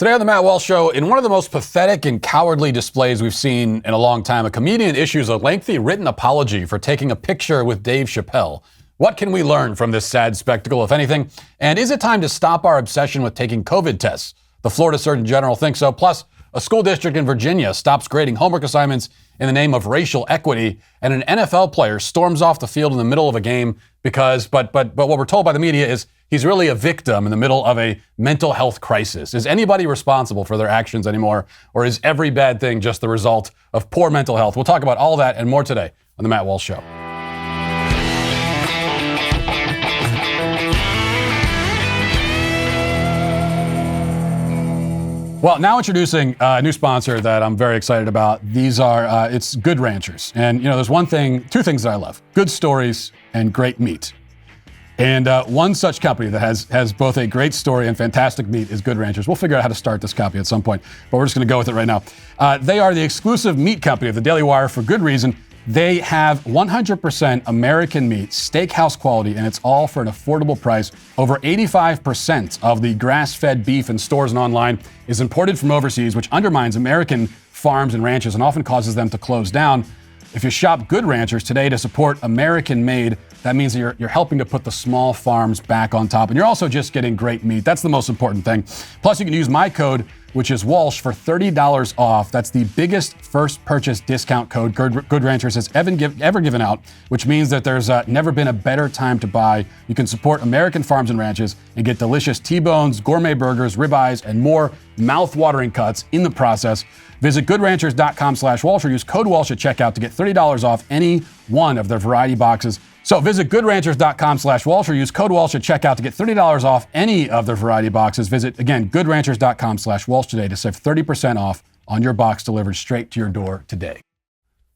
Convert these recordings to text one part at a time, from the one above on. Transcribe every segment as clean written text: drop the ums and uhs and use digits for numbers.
Today on the Matt Walsh Show, in one of the most pathetic and cowardly displays we've seen in a long time, a comedian issues a lengthy written apology for taking a picture with Dave Chappelle. What can we learn from this sad spectacle, if anything? And is it time to stop our obsession with taking COVID tests? The Florida Surgeon General thinks so. Plus, a school district in Virginia stops grading homework assignments in the name of racial equity, and an NFL player storms off the field in the middle of a game because, but what we're told by the media is he's really a victim in the middle of a mental health crisis. Is anybody responsible for their actions anymore, or is every bad thing just the result of poor mental health? We'll talk about all that and more today on the Matt Walsh Show. Well, now introducing a new sponsor that I'm very excited about. These are, it's Good Ranchers. And, you know, there's two things that I love. Good stories and great meat. And one such company that has both a great story and fantastic meat is Good Ranchers. We'll figure out how to start this copy at some point, but we're just going to go with it right now. They are the exclusive meat company of the Daily Wire for good reason. They have 100% American meat, steakhouse quality, and it's all for an affordable price. Over 85% of the grass-fed beef in stores and online is imported from overseas, which undermines American farms and ranches and often causes them to close down. If you shop Good Ranchers today to support American-made, that means that you're helping to put the small farms back on top. And you're also just getting great meat. That's the most important thing. Plus, you can use my code, which is Walsh, for $30 off. That's the biggest first purchase discount code Good Ranchers has ever given out, which means that there's never been a better time to buy. You can support American farms and ranches and get delicious T-bones, gourmet burgers, ribeyes, and more mouth-watering cuts in the process. Visit goodranchers.com/Walsh or use code Walsh at checkout to get $30 off any one of their variety boxes. So visit goodranchers.com/Walsh or use code Walsh at checkout to get $30 off any of their variety boxes. Visit, again, goodranchers.com/Walsh today to save 30% off on your box delivered straight to your door today.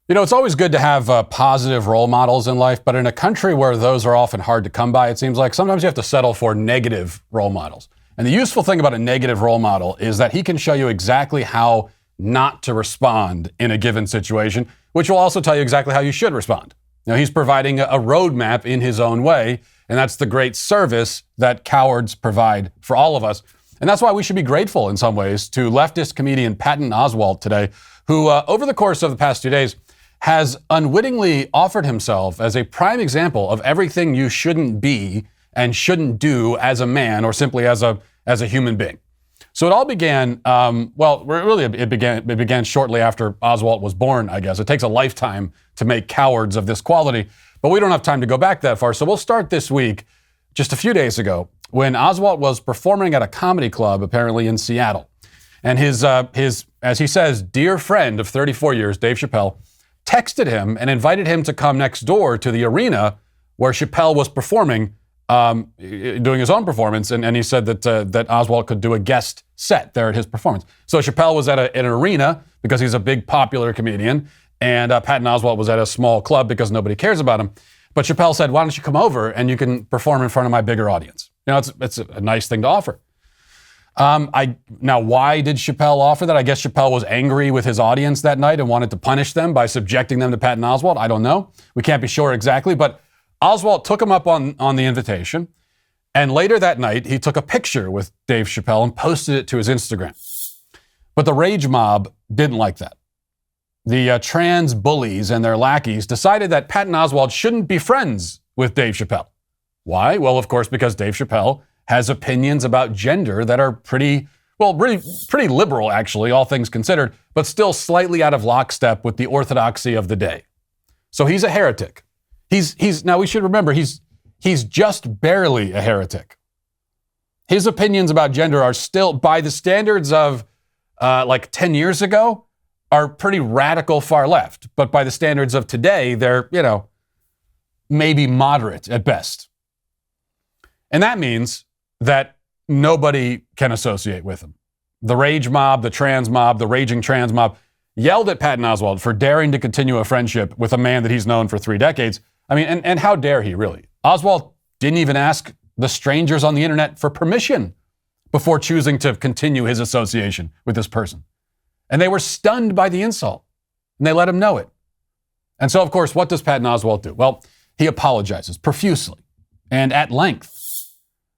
You know, it's always good to have positive role models in life, but in a country where those are often hard to come by, it seems like sometimes you have to settle for negative role models. And the useful thing about a negative role model is that he can show you exactly how not to respond in a given situation, which will also tell you exactly how you should respond. Now, he's providing a roadmap in his own way, and that's the great service that cowards provide for all of us. And that's why we should be grateful in some ways to leftist comedian Patton Oswalt today, who over the course of the past 2 days has unwittingly offered himself as a prime example of everything you shouldn't be and shouldn't do as a man or simply as a human being. So it all began, it began shortly after Oswalt was born, I guess. It takes a lifetime to make cowards of this quality, but we don't have time to go back that far. So we'll start this week, just a few days ago, when Oswalt was performing at a comedy club, apparently in Seattle. And his, as he says, dear friend of 34 years, Dave Chappelle, texted him and invited him to come next door to the arena where Chappelle was performing, doing his own performance, and he said that Oswalt could do a guest set there at his performance. So Chappelle was at an arena because he's a big popular comedian, and Patton Oswalt was at a small club because nobody cares about him. But Chappelle said, "Why don't you come over and you can perform in front of my bigger audience?" You know, it's a nice thing to offer. Now, why did Chappelle offer that? I guess Chappelle was angry with his audience that night and wanted to punish them by subjecting them to Patton Oswalt. I don't know. We can't be sure exactly, but Oswalt took him up on the invitation, and later that night, he took a picture with Dave Chappelle and posted it to his Instagram. But the rage mob didn't like that. The trans bullies and their lackeys decided that Patton Oswalt shouldn't be friends with Dave Chappelle. Why? Well, of course, because Dave Chappelle has opinions about gender that are pretty liberal, actually, all things considered, but still slightly out of lockstep with the orthodoxy of the day. So he's a heretic. Now we should remember, he's just barely a heretic. His opinions about gender are still, by the standards of like 10 years ago, are pretty radical far left. But by the standards of today, they're, maybe moderate at best. And that means that nobody can associate with him. The rage mob, the trans mob, the raging trans mob yelled at Patton Oswalt for daring to continue a friendship with a man that he's known for 3 decades. I mean, and how dare he, really? Oswalt didn't even ask the strangers on the internet for permission before choosing to continue his association with this person. And they were stunned by the insult, and they let him know it. And so, of course, what does Patton Oswalt do? Well, he apologizes profusely and at length,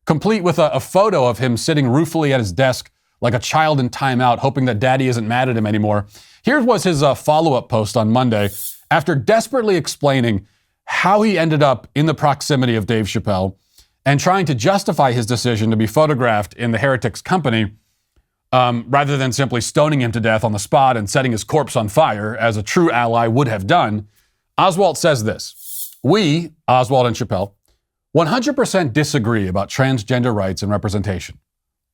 complete with a photo of him sitting ruefully at his desk, like a child in timeout, hoping that daddy isn't mad at him anymore. Here was his follow-up post on Monday after desperately explaining how he ended up in the proximity of Dave Chappelle and trying to justify his decision to be photographed in the heretic's company rather than simply stoning him to death on the spot and setting his corpse on fire, as a true ally would have done. Oswalt says this: "We, Oswald and Chappelle, 100% disagree about transgender rights and representation.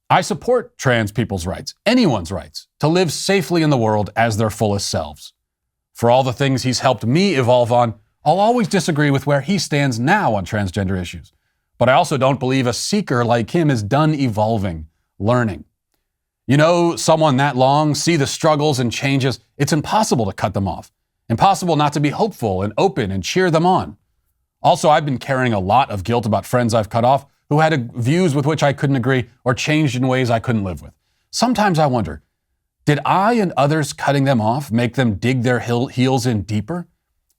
I support trans people's rights, anyone's rights, to live safely in the world as their fullest selves. For all the things he's helped me evolve on, I'll always disagree with where he stands now on transgender issues. But I also don't believe a seeker like him is done evolving, learning. You know, someone that long, see the struggles and changes, it's impossible to cut them off. Impossible not to be hopeful and open and cheer them on. Also, I've been carrying a lot of guilt about friends I've cut off who had views with which I couldn't agree or changed in ways I couldn't live with. Sometimes I wonder, did I and others cutting them off make them dig their heels in deeper?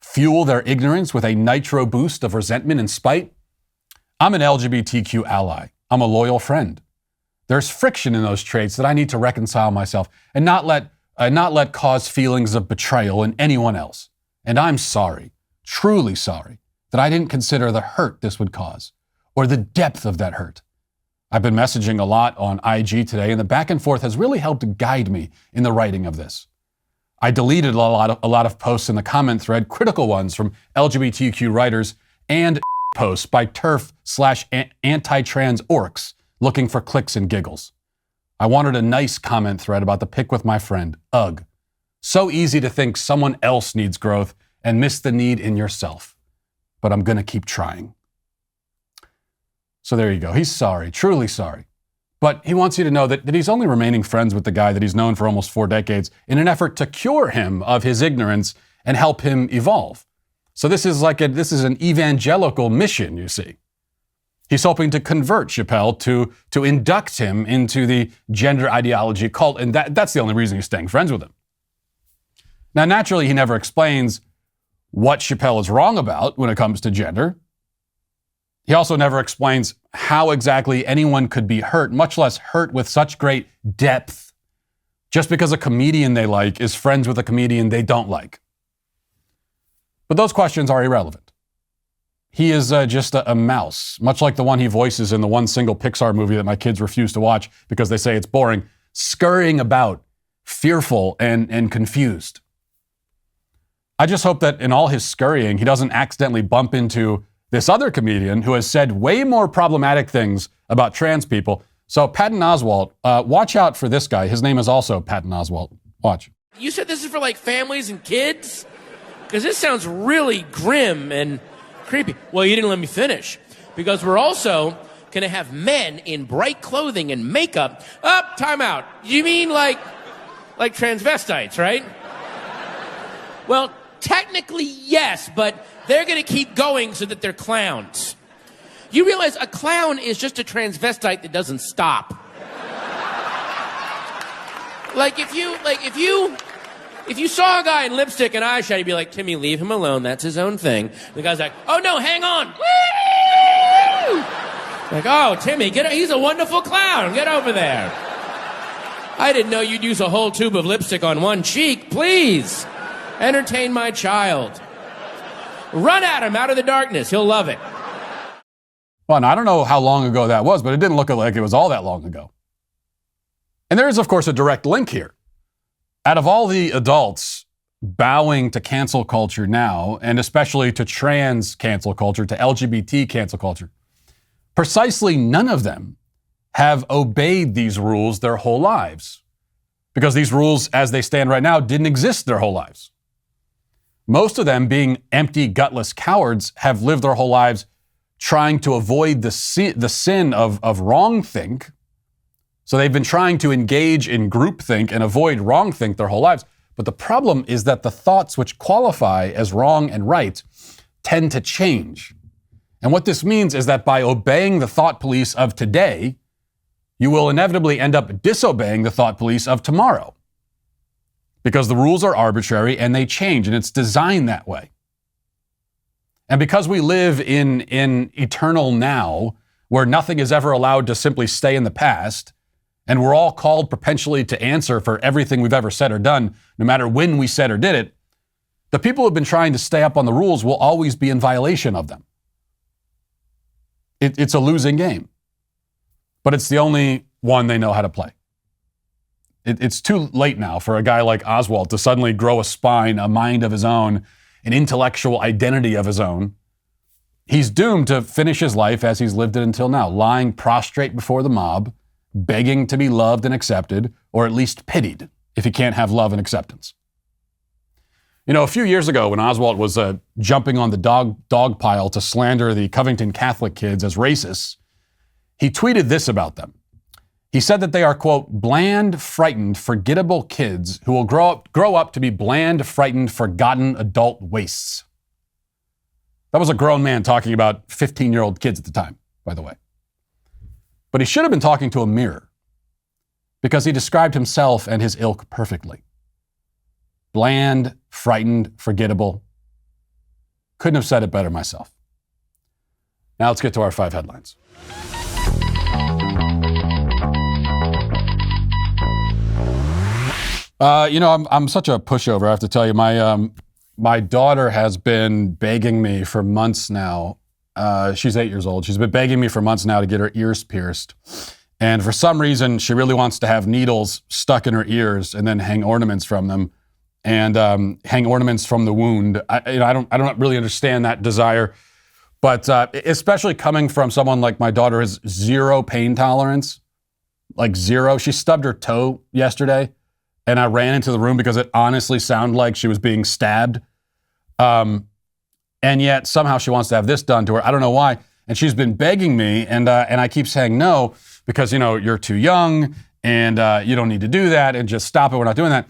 Fuel their ignorance with a nitro boost of resentment and spite? I'm an LGBTQ ally. I'm a loyal friend. There's friction in those traits that I need to reconcile myself and not let cause feelings of betrayal in anyone else. And I'm sorry, truly sorry, that I didn't consider the hurt this would cause, or the depth of that hurt. I've been messaging a lot on IG today, and the back and forth has really helped guide me in the writing of this. I deleted a lot of posts in the comment thread, critical ones from LGBTQ writers, and posts by TERF/anti-trans orcs looking for clicks and giggles. I wanted a nice comment thread about the pic with my friend. Ugh. So easy to think someone else needs growth and miss the need in yourself. But I'm going to keep trying." So there you go. He's sorry, truly sorry. But he wants you to know that he's only remaining friends with the guy that he's known for almost 4 decades in an effort to cure him of his ignorance and help him evolve. So this is an evangelical mission, you see. He's hoping to convert Chappelle to induct him into the gender ideology cult, and that's the only reason he's staying friends with him. Now, naturally, he never explains what Chappelle is wrong about when it comes to gender. He also never explains how exactly anyone could be hurt, much less hurt with such great depth, just because a comedian they like is friends with a comedian they don't like. But those questions are irrelevant. He is just a mouse, much like the one he voices in the one single Pixar movie that my kids refuse to watch because they say it's boring, scurrying about, fearful and confused. I just hope that in all his scurrying, he doesn't accidentally bump into this other comedian who has said way more problematic things about trans people. So Patton Oswalt, watch out for this guy. His name is also Patton Oswalt. Watch. You said this is for like families and kids? Because this sounds really grim and creepy. Well, you didn't let me finish. Because we're also going to have men in bright clothing and makeup. Time out. You mean like transvestites, right? Well, technically, yes, but they're going to keep going so that they're clowns. You realize a clown is just a transvestite that doesn't stop. If you saw a guy in lipstick and eyeshadow, you'd be like, Timmy, leave him alone. That's his own thing. The guy's like, oh no, hang on. Woo! Like, oh, Timmy, he's a wonderful clown. Get over there. I didn't know you'd use a whole tube of lipstick on one cheek. Please, entertain my child. Run at him out of the darkness. He'll love it. Well, and I don't know how long ago that was, but it didn't look like it was all that long ago. And there is, of course, a direct link here. Out of all the adults bowing to cancel culture now, and especially to trans cancel culture, to LGBT cancel culture, precisely none of them have obeyed these rules their whole lives. Because these rules, as they stand right now, didn't exist their whole lives. Most of them, being empty, gutless cowards, have lived their whole lives trying to avoid the sin of wrongthink. So they've been trying to engage in groupthink and avoid wrongthink their whole lives. But the problem is that the thoughts which qualify as wrong and right tend to change. And what this means is that by obeying the thought police of today, you will inevitably end up disobeying the thought police of tomorrow. Because the rules are arbitrary and they change, and it's designed that way. And because we live in eternal now, where nothing is ever allowed to simply stay in the past, and we're all called perpetually to answer for everything we've ever said or done, no matter when we said or did it, the people who have been trying to stay up on the rules will always be in violation of them. It's a losing game, but it's the only one they know how to play. It's too late now for a guy like Oswald to suddenly grow a spine, a mind of his own, an intellectual identity of his own. He's doomed to finish his life as he's lived it until now, lying prostrate before the mob, begging to be loved and accepted, or at least pitied if he can't have love and acceptance. You know, a few years ago when Oswald was jumping on the dog pile to slander the Covington Catholic kids as racists, he tweeted this about them. He said that they are, quote, bland, frightened, forgettable kids who will grow up to be bland, frightened, forgotten adult wastes. That was a grown man talking about 15-year-old kids at the time, by the way. But he should have been talking to a mirror because he described himself and his ilk perfectly. Bland, frightened, forgettable. Couldn't have said it better myself. Now let's get to our 5 headlines. I'm such a pushover, I have to tell you. My daughter has been begging me for months now. She's 8 years old. She's been begging me for months now to get her ears pierced. And for some reason, she really wants to have needles stuck in her ears and then hang ornaments from them. And hang ornaments from the wound. I don't really understand that desire, but especially coming from someone like my daughter has zero pain tolerance, like zero. She stubbed her toe yesterday, and I ran into the room because it honestly sounded like she was being stabbed. And yet somehow she wants to have this done to her. I don't know why. And she's been begging me, and I keep saying no because you're too young, and you don't need to do that, and just stop it. We're not doing that.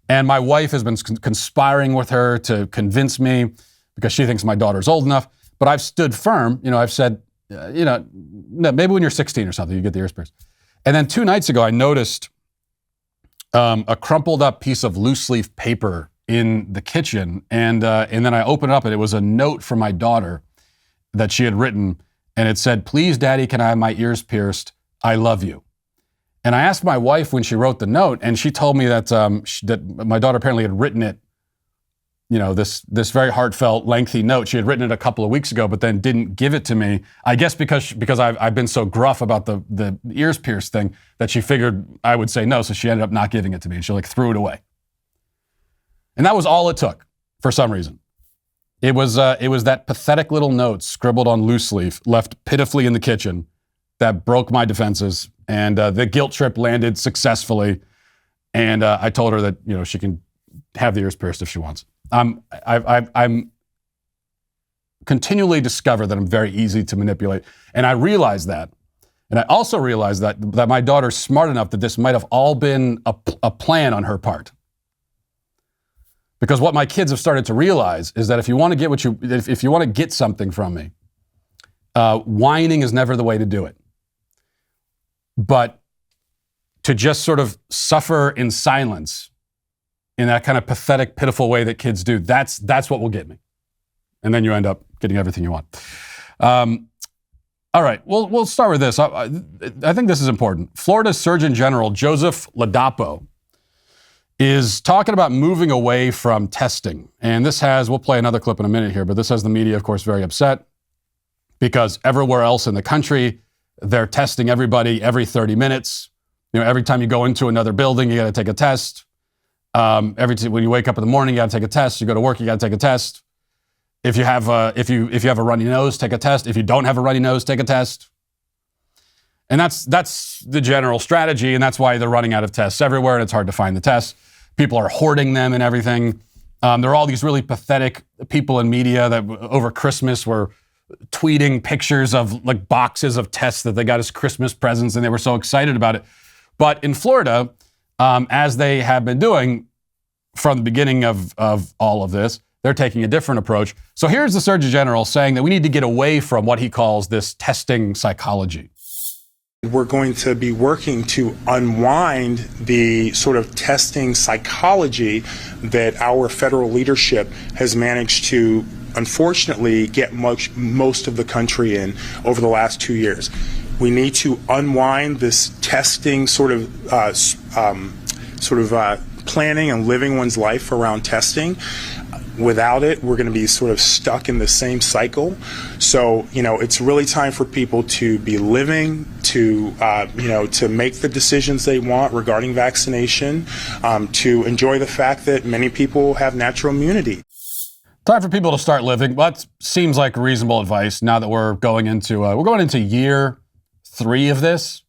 And my wife has been conspiring with her to convince me because she thinks my daughter's old enough. But I've stood firm. I've said, maybe when you're 16 or something, you get the ears pierced. And then 2 nights ago, I noticed a crumpled up piece of loose leaf paper in the kitchen. And then I opened it up, and it was a note from my daughter that she had written. And it said, "Please, Daddy, can I have my ears pierced? I love you." And I asked my wife when she wrote the note, and she told me that that my daughter apparently had written it, this very heartfelt, lengthy note. She had written it a couple of weeks ago, but then didn't give it to me. I guess because I've been so gruff about the ears pierced thing that she figured I would say no, so she ended up not giving it to me, and she threw it away. And that was all it took for some reason. It was that pathetic little note scribbled on loose leaf, left pitifully in the kitchen, that broke my defenses. And the guilt trip landed successfully. And I told her that, she can have the ears pierced if she wants. I'm continually discover that I'm very easy to manipulate. And I realize that. And I also realize that my daughter's smart enough that this might have all been a plan on her part. Because what my kids have started to realize is that if you want to get if you want to get something from me, whining is never the way to do it. But to just sort of suffer in silence in that kind of pathetic, pitiful way that kids do, that's what will get me. And then you end up getting everything you want. All right, we'll start with this. I think this is important. Florida's Surgeon General, Joseph Ladapo, is talking about moving away from testing. And we'll play another clip in a minute here, but this has the media, of course, very upset because everywhere else in the country, they're testing everybody every 30 minutes. Every time you go into another building, you got to take a test. When you wake up in the morning, you got to take a test. You go to work, you got to take a test. If you have a runny nose, take a test. If you don't have a runny nose, take a test. And that's the general strategy, and that's why they're running out of tests everywhere, and it's hard to find the tests. People are hoarding them and everything. There are all these really pathetic people in media that over Christmas were tweeting pictures of boxes of tests that they got as Christmas presents, and they were so excited about it. But in Florida, as they have been doing from the beginning of all of this, they're taking a different approach. So here's the Surgeon General saying that we need to get away from what he calls this testing psychology. We're going to be working to unwind the sort of testing psychology that our federal leadership has managed to, unfortunately, get most of the country in over the last 2 years. We need to unwind this testing sort of planning and living one's life around testing. Without it, we're going to be sort of stuck in the same cycle. So, it's really time for people to be living, to make the decisions they want regarding vaccination, to enjoy the fact that many people have natural immunity. Time for people to start living. Well, that seems like reasonable advice now that we're going into year 3 of this,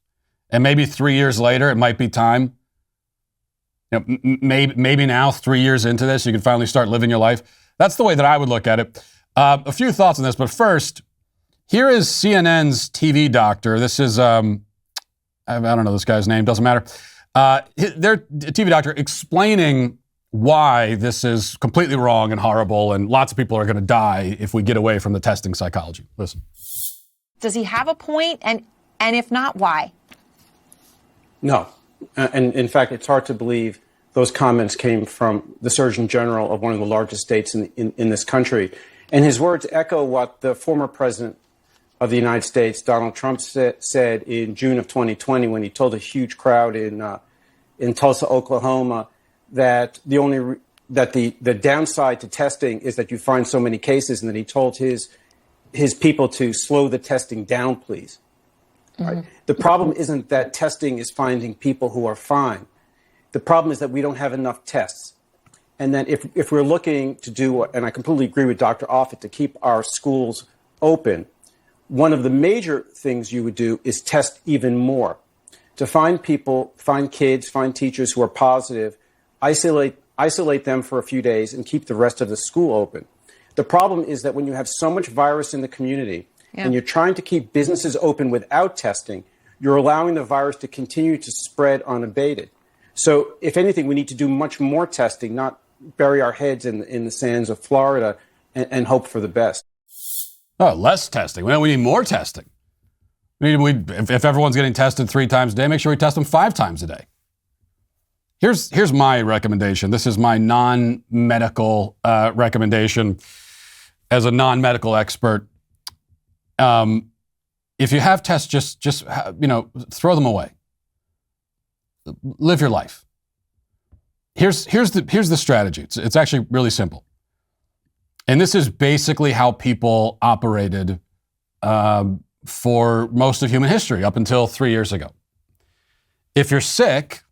and maybe 3 years later, it might be time. Maybe now, 3 years into this, you can finally start living your life. That's the way that I would look at it. A few thoughts on this, but first, here is CNN's TV doctor. This is, I don't know this guy's name, doesn't matter. Their TV doctor explaining why this is completely wrong and horrible, and lots of people are going to die if we get away from the testing psychology. Listen. Does he have a point? And if not, why? No. And in fact, it's hard to believe those comments came from the Surgeon General of one of the largest states in this country. And his words echo what the former president of the United States, Donald Trump, said in June of 2020 when he told a huge crowd in Tulsa, Oklahoma, that the downside to testing is that you find so many cases, and that he told his people to slow the testing down, please. Right? Mm-hmm. The problem isn't that testing is finding people who are fine. The problem is that we don't have enough tests. And that if we're looking to do, and I completely agree with Dr. Offit, to keep our schools open, one of the major things you would do is test even more. To find people, find kids, find teachers who are positive, isolate them for a few days, and keep the rest of the school open. The problem is that when you have so much virus in the community, and you're trying to keep businesses open without testing, you're allowing the virus to continue to spread unabated. So, if anything, we need to do much more testing, not bury our heads in the sands of Florida and hope for the best. Oh, less testing. We need more testing. If everyone's getting tested 3 times a day, make sure we test them 5 times a day. Here's my recommendation. This is my non-medical recommendation as a non-medical expert. If you have tests, just throw them away. Live your life. Here's the strategy. It's actually really simple. And this is basically how people operated for most of human history up until 3 years ago. If you're sick,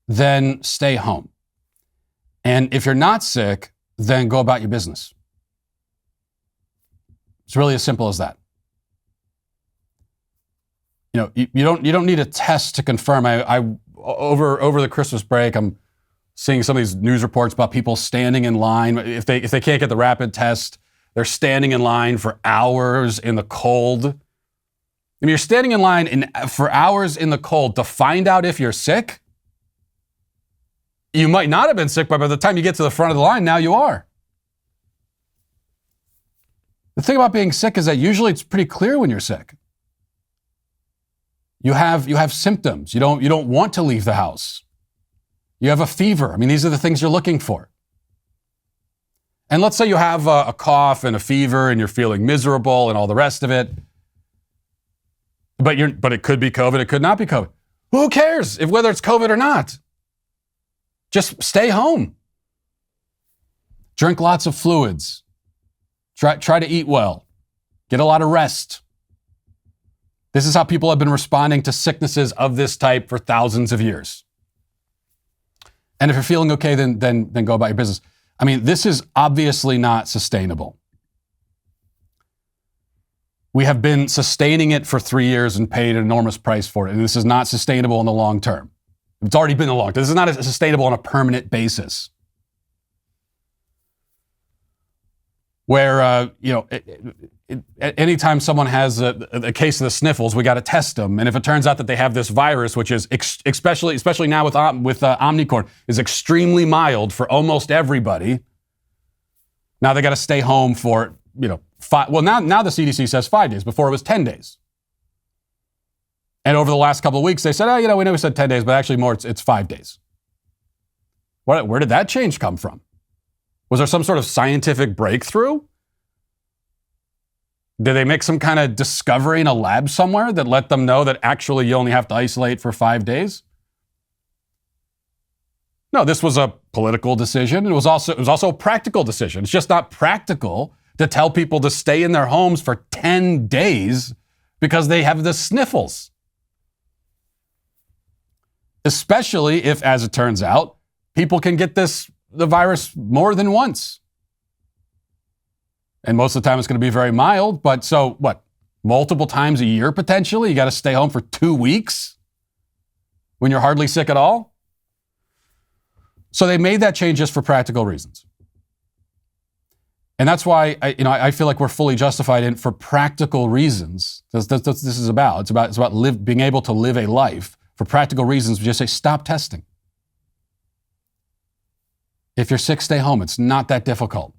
then stay home. And if you're not sick, then go about your business. It's really as simple as that. You don't need a test to confirm. Over the Christmas break, I'm seeing some of these news reports about people standing in line. If they can't get the rapid test, they're standing in line for hours in the cold. I mean, you're standing in line for hours in the cold to find out if you're sick. You might not have been sick, but by the time you get to the front of the line, now you are. The thing about being sick is that usually it's pretty clear when you're sick. You have symptoms. You don't want to leave the house. You have a fever. I mean, these are the things you're looking for. And let's say you have a cough and a fever and you're feeling miserable and all the rest of it. But it could be COVID. It could not be COVID. Who cares whether it's COVID or not? Just stay home. Drink lots of fluids. Try to eat well. Get a lot of rest. This is how people have been responding to sicknesses of this type for thousands of years. And if you're feeling okay, then go about your business. I mean, this is obviously not sustainable. We have been sustaining it for 3 years and paid an enormous price for it. And this is not sustainable in the long term. It's already been in the long term. This is not sustainable on a permanent basis. Where, anytime someone has a case of the sniffles, we got to test them. And if it turns out that they have this virus, which is especially now with Omicron, is extremely mild for almost everybody, now they got to stay home for, 5. Well, now the CDC says 5 days. Before it was 10 days. And over the last couple of weeks, they said, we know we said 10 days, but actually more, it's 5 days. Where did that change come from? Was there some sort of scientific breakthrough? Did they make some kind of discovery in a lab somewhere that let them know that actually you only have to isolate for 5 days? No, this was a political decision. It was also a practical decision. It's just not practical to tell people to stay in their homes for 10 days because they have the sniffles. Especially if, as it turns out, people can get the virus more than once. And most of the time it's going to be very mild, but so what? Multiple times a year potentially? You got to stay home for 2 weeks when you're hardly sick at all? So they made that change just for practical reasons. And that's why I feel like we're fully justified in for practical reasons. That's what this is about. It's about being able to live a life. For practical reasons, we just say stop testing. If you're sick, stay home. It's not that difficult.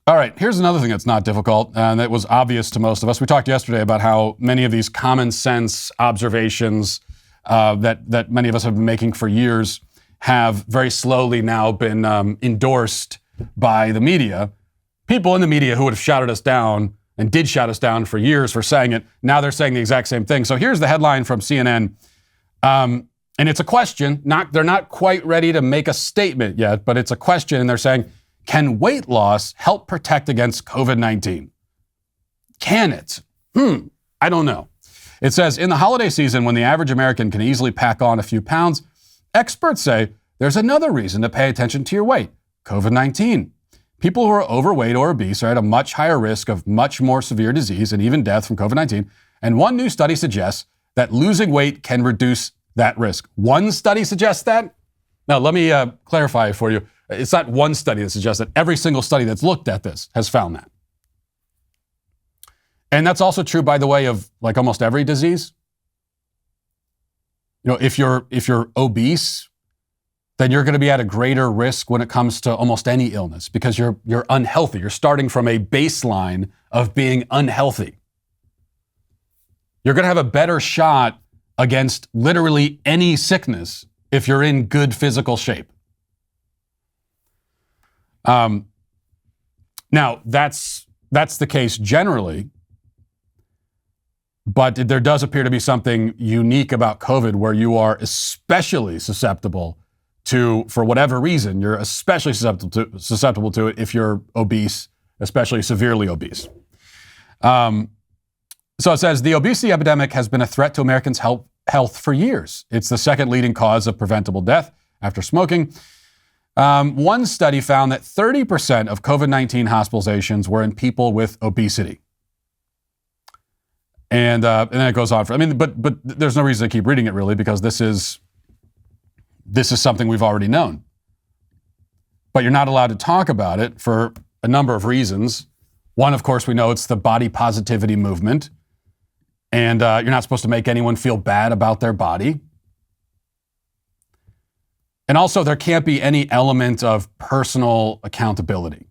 All right, here's another thing that's not difficult, and that was obvious to most of us. We talked yesterday about how many of these common sense observations that many of us have been making for years have very slowly now been endorsed by the media. People in the media who would have shouted us down and did shout us down for years for saying it, now they're saying the exact same thing. So here's the headline from CNN, and it's a question. They're not quite ready to make a statement yet, but it's a question, and they're saying, can weight loss help protect against COVID-19? Can it? I don't know. It says, in the holiday season, when the average American can easily pack on a few pounds, experts say there's another reason to pay attention to your weight, COVID-19. People who are overweight or obese are at a much higher risk of much more severe disease and even death from COVID-19. And one new study suggests that losing weight can reduce that risk. One study suggests that? Now, let me clarify for you. It's not one study that suggests that. Every single study that's looked at this has found that. And that's also true, by the way, of like almost every disease. You know, if you're obese, then you're going to be at a greater risk when it comes to almost any illness because you're unhealthy. You're starting from a baseline of being unhealthy. You're going to have a better shot against literally any sickness if you're in good physical shape. Now, that's the case generally, but there does appear to be something unique about COVID where you are especially susceptible to, for whatever reason, you're especially susceptible to it if you're obese, especially severely obese. So it says, the obesity epidemic has been a threat to Americans' health for years. It's the second leading cause of preventable death after smoking. One study found that 30% of COVID-19 hospitalizations were in people with obesity. And then it goes on. But there's no reason to keep reading it really because this is something we've already known. But you're not allowed to talk about it for a number of reasons. One, of course, we know it's the body positivity movement. And you're not supposed to make anyone feel bad about their body. And also, there can't be any element of personal accountability.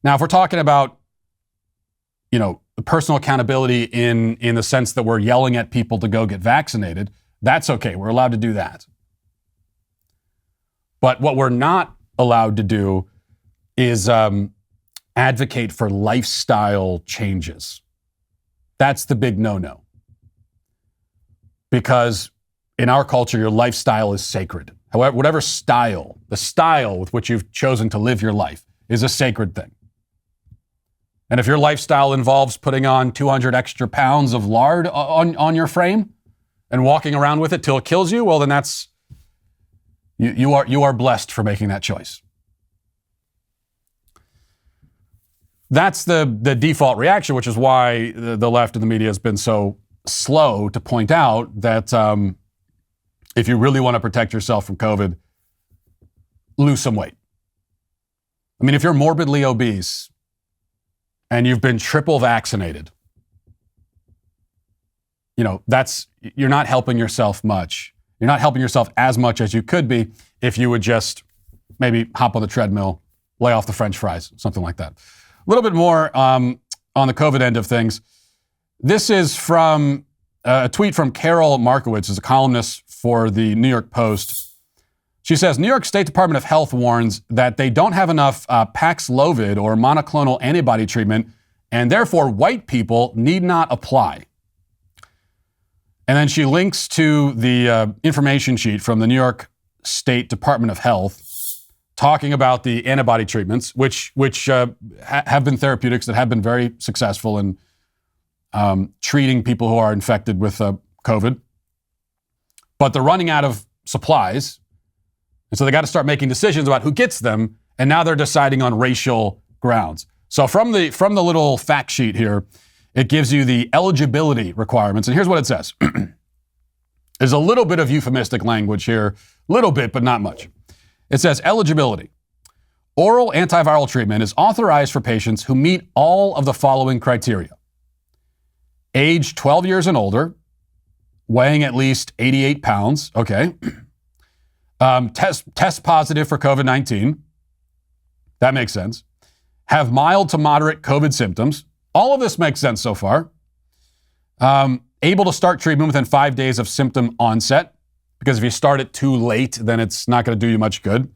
Now, if we're talking about, personal accountability in the sense that we're yelling at people to go get vaccinated, that's okay. We're allowed to do that. But what we're not allowed to do is advocate for lifestyle changes. That's the big no-no. Because in our culture, your lifestyle is sacred. However, whatever style, the style with which you've chosen to live your life is a sacred thing. And if your lifestyle involves putting on 200 extra pounds of lard on your frame and walking around with it till it kills you, well, then that's, you are blessed for making that choice. That's the default reaction, which is why the left and the media has been so slow to point out that if you really want to protect yourself from COVID, lose some weight. I mean, if you're morbidly obese and you've been triple vaccinated, you're not helping yourself much. You're not helping yourself as much as you could be if you would just maybe hop on the treadmill, lay off the French fries, something like that. A little bit more on the COVID end of things. This is from a tweet from Carol Markowitz, who's a columnist for the New York Post. She says, New York State Department of Health warns that they don't have enough Paxlovid or monoclonal antibody treatment, and therefore white people need not apply. And then she links to the information sheet from the New York State Department of Health talking about the antibody treatments, which have been therapeutics that have been very successful in treating people who are infected with COVID. But they're running out of supplies. And so they got to start making decisions about who gets them. And now they're deciding on racial grounds. So from the little fact sheet here, it gives you the eligibility requirements. And here's what it says. There's a little bit of euphemistic language here, little bit, but not much. It says eligibility. Oral antiviral treatment is authorized for patients who meet all of the following criteria. Age 12 years and older, weighing at least 88 pounds. Okay. Test positive for COVID-19. That makes sense. Have mild to moderate COVID symptoms. All of this makes sense so far. Able to start treatment within 5 days of symptom onset, because if you start it too late, then it's not going to do you much good.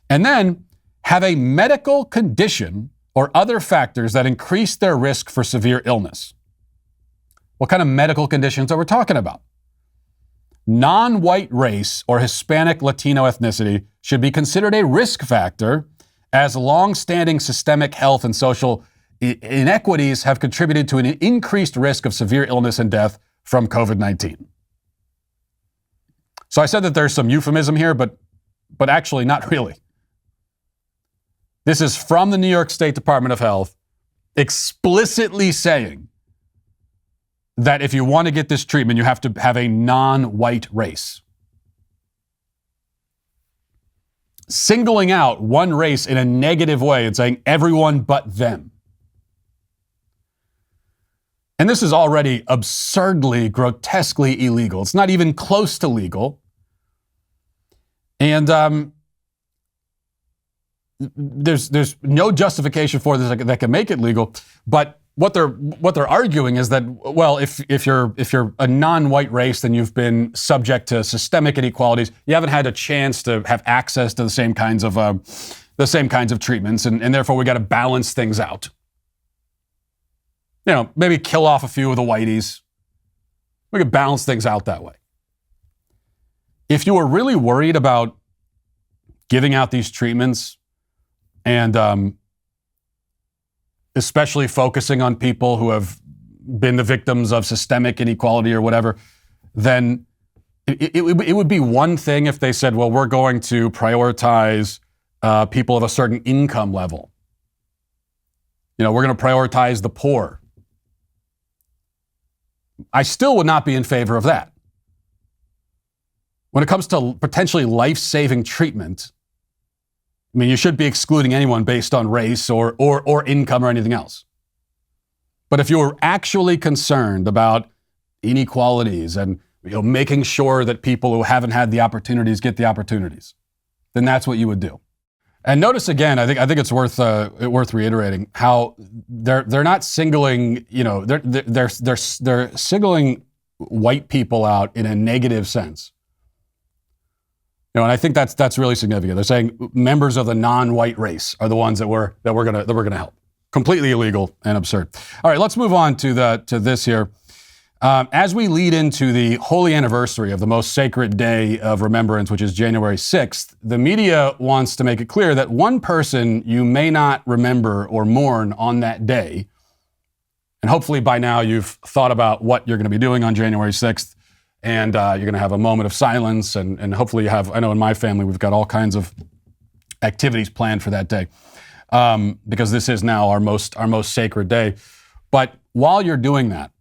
And then have a medical condition or other factors that increase their risk for severe illness. What kind of medical conditions are we talking about? Non-white race or Hispanic Latino ethnicity should be considered a risk factor, as long-standing systemic health and social inequities have contributed to an increased risk of severe illness and death from COVID-19. So I said that there's some euphemism here, but actually not really. This is from the New York State Department of Health explicitly saying that if you want to get this treatment, you have to have a non-white race. Singling out one race in a negative way and saying everyone but them. And this is already absurdly, grotesquely illegal. It's not even close to legal. And there's no justification for this that can make it legal. But what they're arguing is that, well, if you're a non-white race, then you've been subject to systemic inequalities. You haven't had a chance to have access to the same kinds of treatments, and therefore we got to balance things out. You know, maybe kill off a few of the whiteys. We could balance things out that way. If you were really worried about giving out these treatments and especially focusing on people who have been the victims of systemic inequality or whatever, then it would be one thing if they said, well, we're going to prioritize people of a certain income level. You know, we're going to prioritize the poor. I still would not be in favor of that. When it comes to potentially life-saving treatment, I mean, you should be excluding anyone based on race or income or anything else. But if you're actually concerned about inequalities and making sure that people who haven't had the opportunities get the opportunities, then that's what you would do. And notice again, I think it's worth reiterating how they're not singling, they're singling white people out in a negative sense. And I think that's really significant. They're saying members of the non-white race are the ones that we're gonna help. Completely illegal and absurd. All right, let's move on to this here. As we lead into the holy anniversary of the most sacred day of remembrance, which is January 6th, the media wants to make it clear that one person you may not remember or mourn on that day, and hopefully by now you've thought about what you're going to be doing on January 6th, and you're going to have a moment of silence, and hopefully you have, I know in my family we've got all kinds of activities planned for that day, because this is now our most sacred day. But while you're doing that,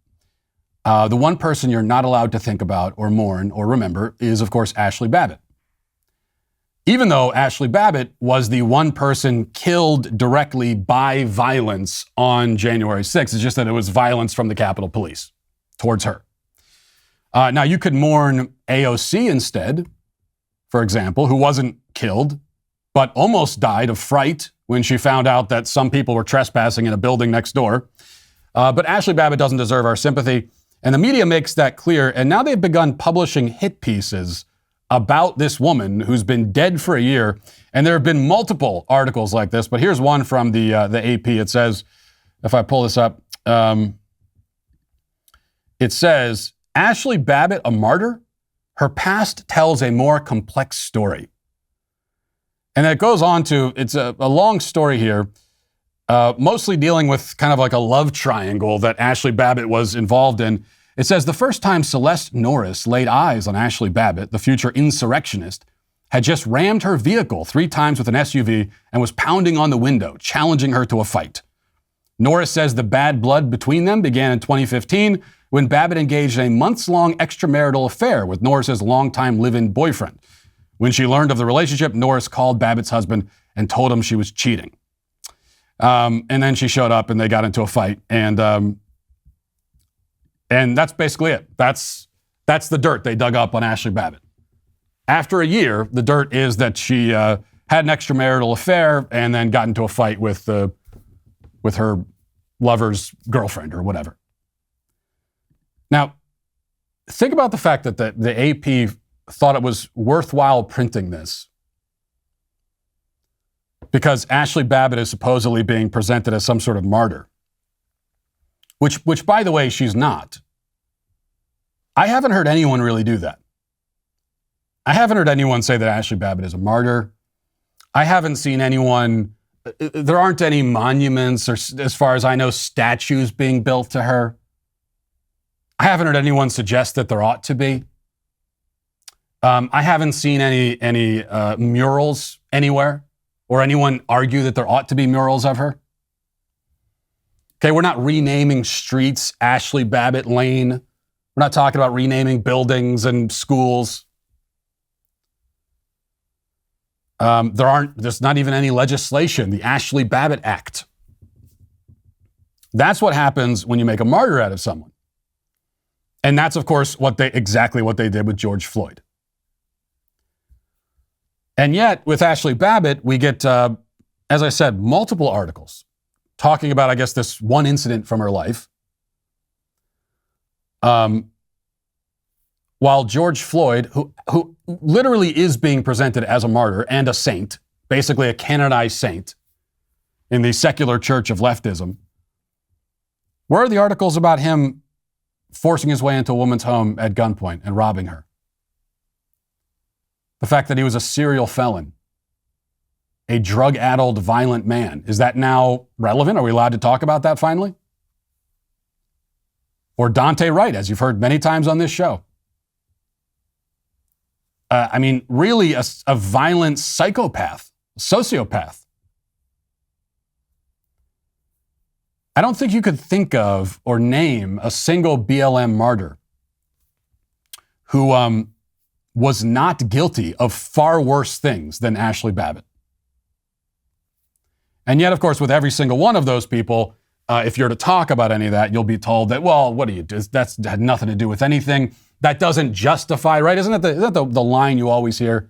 the one person you're not allowed to think about or mourn or remember is, of course, Ashli Babbit. Even though Ashli Babbit was the one person killed directly by violence on January 6th, it's just that it was violence from the Capitol Police towards her. Now, you could mourn AOC instead, for example, who wasn't killed, but almost died of fright when she found out that some people were trespassing in a building next door. But Ashli Babbit doesn't deserve our sympathy. And the media makes that clear. And now they've begun publishing hit pieces about this woman who's been dead for a year. And there have been multiple articles like this, but here's one from the AP. It says, if I pull this up, it says, Ashli Babbit, a martyr? Her past tells a more complex story. And it goes on to, it's a long story here, mostly dealing with kind of like a love triangle that Ashli Babbit was involved in. It says, the first time Celeste Norris laid eyes on Ashli Babbit, the future insurrectionist, had just rammed her vehicle 3 times with an SUV and was pounding on the window, challenging her to a fight. Norris says the bad blood between them began in 2015 when Babbit engaged in a months-long extramarital affair with Norris's longtime live-in boyfriend. When she learned of the relationship, Norris called Babbitt's husband and told him she was cheating. And then she showed up and they got into a fight. And that's basically it. That's the dirt they dug up on Ashli Babbit. After a year, the dirt is that she had an extramarital affair and then got into a fight with her lover's girlfriend or whatever. Now, think about the fact that the AP thought it was worthwhile printing this because Ashli Babbit is supposedly being presented as some sort of martyr, which by the way, she's not. I haven't heard anyone really do that. I haven't heard anyone say that Ashli Babbit is a martyr. I haven't seen anyone, there aren't any monuments or, as far as I know, statues being built to her. I haven't heard anyone suggest that there ought to be. I haven't seen any murals anywhere or anyone argue that there ought to be murals of her. Okay, we're not renaming streets Ashli Babbit Lane. We're not talking about renaming buildings and schools. There's not even any legislation, the Ashli Babbit Act. That's what happens when you make a martyr out of someone. And that's, of course, exactly what they did with George Floyd. And yet, with Ashli Babbit, we get, as I said, multiple articles talking about, I guess, this one incident from her life. While George Floyd, who literally is being presented as a martyr and a saint, basically a canonized saint in the secular church of leftism, where are the articles about him forcing his way into a woman's home at gunpoint and robbing her? The fact that he was a serial felon, a drug-addled, violent man. Is that now relevant? Are we allowed to talk about that finally? Or Dante Wright, as you've heard many times on this show. Really a violent psychopath, sociopath. I don't think you could think of or name a single BLM martyr who was not guilty of far worse things than Ashli Babbit. And yet, of course, with every single one of those people, if you're to talk about any of that, you'll be told that, well, what do you do? That's had nothing to do with anything. That doesn't justify, right? Isn't that the line you always hear?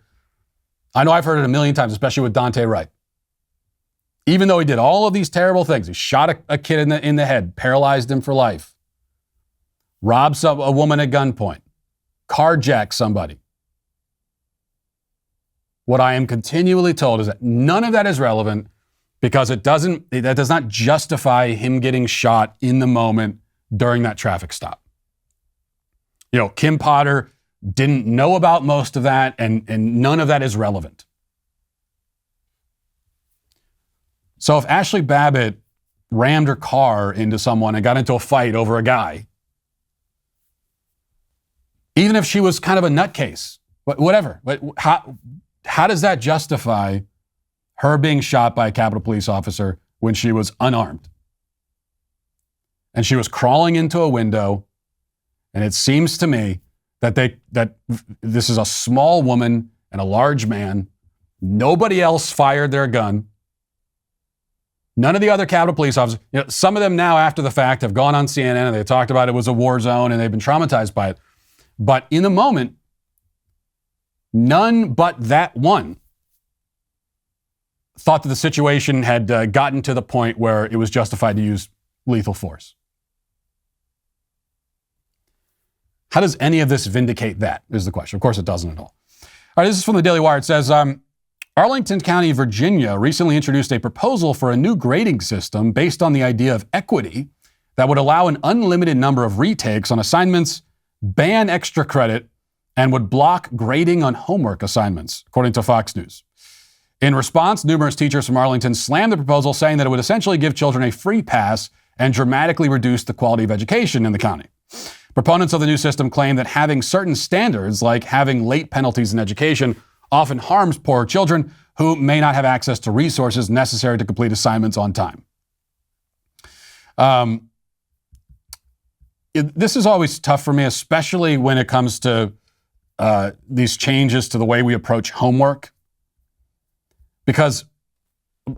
I know I've heard it a million times, especially with Dante Wright. Even though he did all of these terrible things, he shot a kid in the head, paralyzed him for life, robbed a woman at gunpoint, carjacked somebody. What I am continually told is that none of that is relevant because that does not justify him getting shot in the moment during that traffic stop. You know, Kim Potter didn't know about most of that, and none of that is relevant. So if Ashli Babbit rammed her car into someone and got into a fight over a guy, even if she was kind of a nutcase, whatever, how does that justify her being shot by a Capitol Police officer when she was unarmed? And she was crawling into a window. And it seems to me that this is a small woman and a large man. Nobody else fired their gun. None of the other Capitol Police officers, some of them now after the fact have gone on CNN and they talked about it was a war zone and they've been traumatized by it. But in the moment, none but that one thought that the situation had gotten to the point where it was justified to use lethal force. How does any of this vindicate that, is the question. Of course, it doesn't at all. All right, this is from the Daily Wire. It says, Arlington County, Virginia recently introduced a proposal for a new grading system based on the idea of equity that would allow an unlimited number of retakes on assignments, ban extra credit, and would block grading on homework assignments, according to Fox News. In response, numerous teachers from Arlington slammed the proposal, saying that it would essentially give children a free pass and dramatically reduce the quality of education in the county. Proponents of the new system claim that having certain standards, like having late penalties in education, often harms poor children who may not have access to resources necessary to complete assignments on time. This is always tough for me, especially when it comes to these changes to the way we approach homework. Because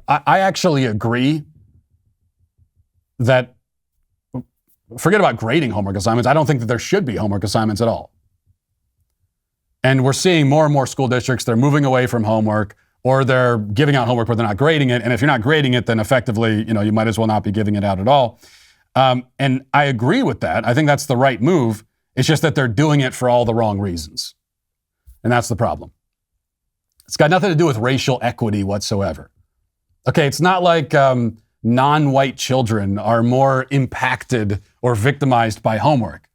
I actually agree that, forget about grading homework assignments, I don't think that there should be homework assignments at all. And we're seeing more and more school districts, they're moving away from homework, or they're giving out homework, but they're not grading it. And if you're not grading it, then effectively, you might as well not be giving it out at all. And I agree with that. I think that's the right move. It's just that they're doing it for all the wrong reasons. And that's the problem. It's got nothing to do with racial equity whatsoever. Okay, it's not like non-white children are more impacted or victimized by homework.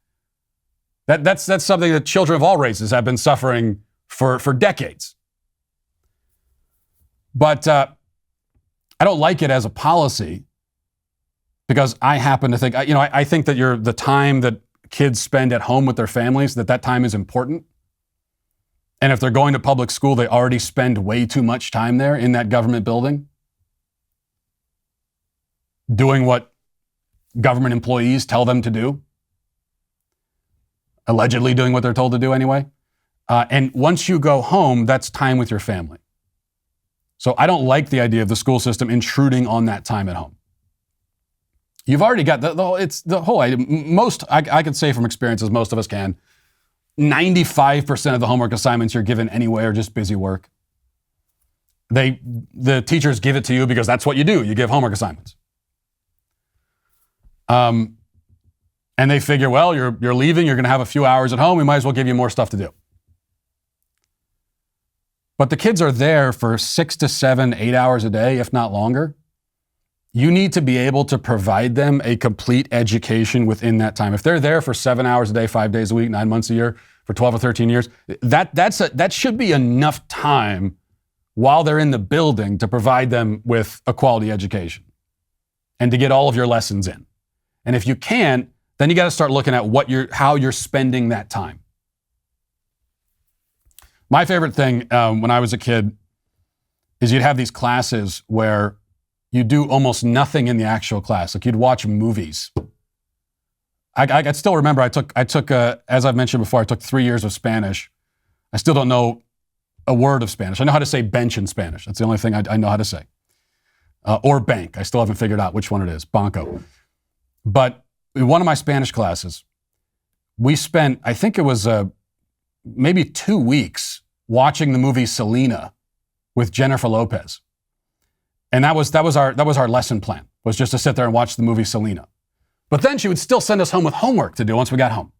That's something that children of all races have been suffering for decades. But I don't like it as a policy because I happen to think, I think that the time that kids spend at home with their families, that time is important. And if they're going to public school, they already spend way too much time there in that government building, doing what government employees tell them to do, allegedly doing what they're told to do anyway. And once you go home, that's time with your family. So I don't like the idea of the school system intruding on that time at home. You've already got the whole idea. I could say from experience, as most of us can, 95% of the homework assignments you're given anyway are just busy work. The teachers give it to you because that's what you do. You give homework assignments. And they figure, well, you're leaving, you're going to have a few hours at home, we might as well give you more stuff to do. But the kids are there for 6 to 7, 8 hours a day, if not longer. You need to be able to provide them a complete education within that time. If they're there for 7 hours a day, 5 days a week, 9 months a year, for 12 or 13 years, that should be enough time while they're in the building to provide them with a quality education and to get all of your lessons in. And if you can't, then you got to start looking at how you're spending that time. My favorite thing when I was a kid is you'd have these classes where you do almost nothing in the actual class. Like you'd watch movies. I still remember I took as I've mentioned before, I took 3 years of Spanish. I still don't know a word of Spanish. I know how to say bench in Spanish. That's the only thing I know how to say. Or bank. I still haven't figured out which one it is. Banco. But in one of my Spanish classes, we spent, I think it was maybe 2 weeks watching the movie Selena with Jennifer Lopez. And that was our lesson plan, was just to sit there and watch the movie Selena. But then she would still send us home with homework to do once we got home.